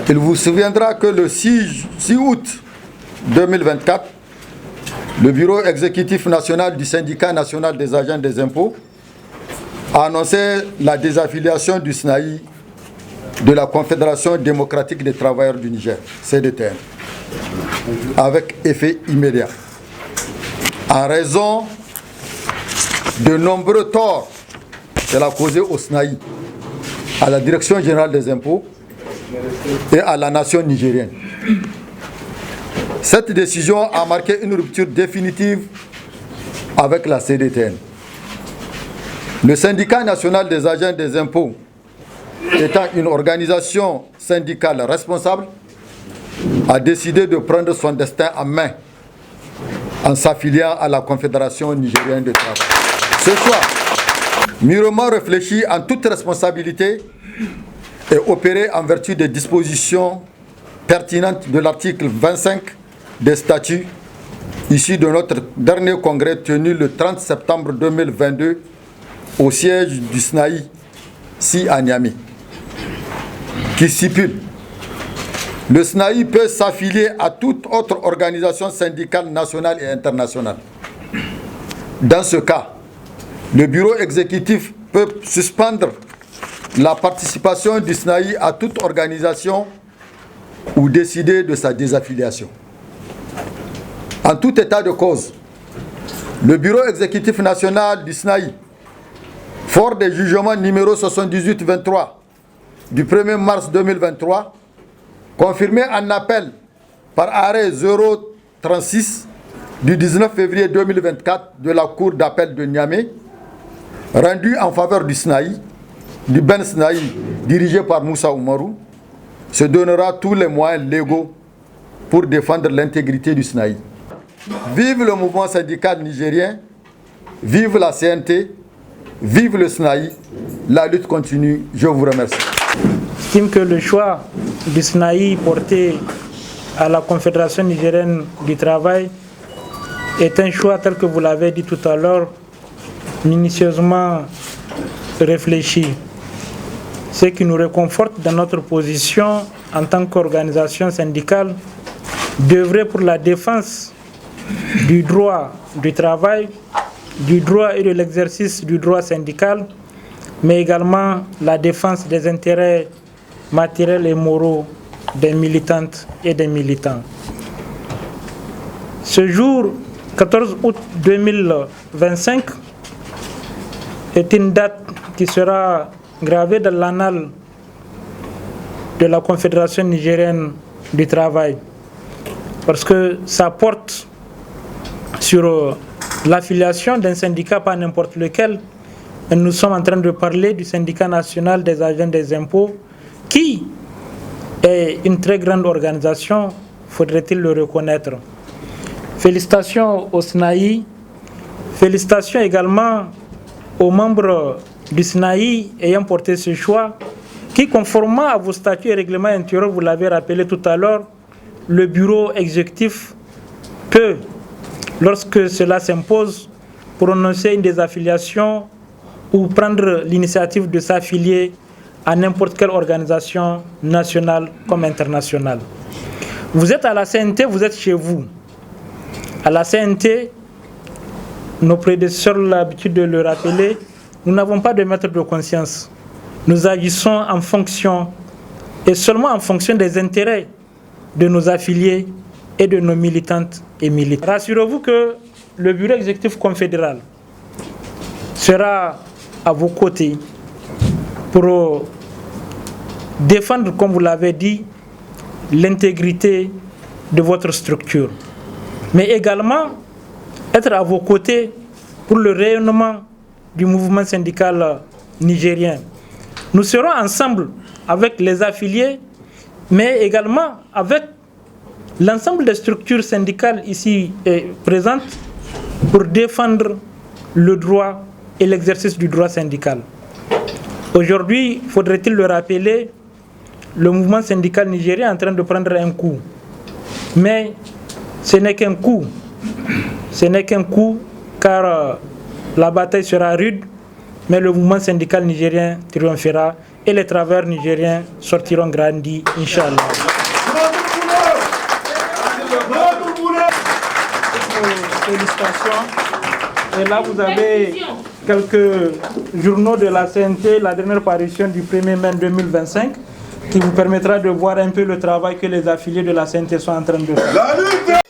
Il vous souviendra que le 6 août 2024, le Bureau exécutif national du Syndicat national des agents des impôts a annoncé la désaffiliation du SNAI de la Confédération démocratique des travailleurs du Niger, CDTN, avec effet immédiat, en raison de nombreux torts qu'elle a causés au SNAI, à la Direction générale des impôts et à la nation nigérienne. Cette décision a marqué une rupture définitive avec la CDTN. Le syndicat national des agents des impôts, étant une organisation syndicale responsable, a décidé de prendre son destin en main en s'affiliant à la Confédération nigérienne de travail. Ce choix, mûrement réfléchi en toute responsabilité, est opéré en vertu des dispositions pertinentes de l'article 25 des statuts issus de notre dernier congrès tenu le 30 septembre 2022 au siège du SNAI, à Niamey, qui stipule: le SNAI peut s'affilier à toute autre organisation syndicale nationale et internationale. Dans ce cas, le bureau exécutif peut suspendre la participation du SNAI à toute organisation ou décider de sa désaffiliation. En tout état de cause, le bureau exécutif national du SNAI, fort des jugements numéro 78-23 du 1er mars 2023, confirmé en appel par arrêt 036 du 19 février 2024 de la Cour d'appel de Niamey, rendu en faveur du SNAI, du Ben SNAI dirigé par Moussa Oumarou, se donnera tous les moyens légaux pour défendre l'intégrité du SNAI. Vive le mouvement syndical nigérien, vive la CNT, vive le SNAI, la lutte continue. Je vous remercie. J'estime que le choix du SNAI porté à la Confédération nigérienne du travail est un choix, tel que vous l'avez dit tout à l'heure, minutieusement réfléchi. Ce qui nous réconforte dans notre position en tant qu'organisation syndicale d'œuvrer pour la défense du droit du travail, du droit et de l'exercice du droit syndical, mais également la défense des intérêts matériels et moraux des militantes et des militants. Ce jour, 14 août 2025, est une date qui sera gravée dans l'annale de la Confédération nigérienne du travail, parce que ça porte sur l'affiliation d'un syndicat, pas n'importe lequel. Et nous sommes en train de parler du syndicat national des agents des impôts, qui est une très grande organisation, faudrait-il le reconnaître. Félicitations au SNAI, félicitations également aux membres du SNAI ayant porté ce choix, qui, conformément à vos statuts et règlements intérieurs, vous l'avez rappelé tout à l'heure, le bureau exécutif peut, lorsque cela s'impose, prononcer une désaffiliation ou prendre l'initiative de s'affilier à n'importe quelle organisation nationale comme internationale. Vous êtes à la CNT, vous êtes chez vous. À la CNT, nos prédécesseurs ont l'habitude de le rappeler, nous n'avons pas de maître de conscience. Nous agissons en fonction, et seulement en fonction des intérêts de nos affiliés et de nos militantes et militants. Rassurez-vous que le bureau exécutif confédéral sera à vos côtés pour défendre, comme vous l'avez dit, l'intégrité de votre structure, mais également être à vos côtés pour le rayonnement du mouvement syndical nigérien. Nous serons ensemble avec les affiliés, mais également avec l'ensemble des structures syndicales ici présentes pour défendre le droit et l'exercice du droit syndical. Aujourd'hui, faudrait-il le rappeler, le mouvement syndical nigérien est en train de prendre un coup. Mais ce n'est qu'un coup. Ce n'est qu'un coup, car la bataille sera rude, mais le mouvement syndical nigérien triomphera et les travailleurs nigériens sortiront grandis, Inch'Allah. Félicitations. Et là, vous avez quelques journaux de la CNT, la dernière parution du 1er mai 2025, qui vous permettra de voir un peu le travail que les affiliés de la CNT sont en train de faire.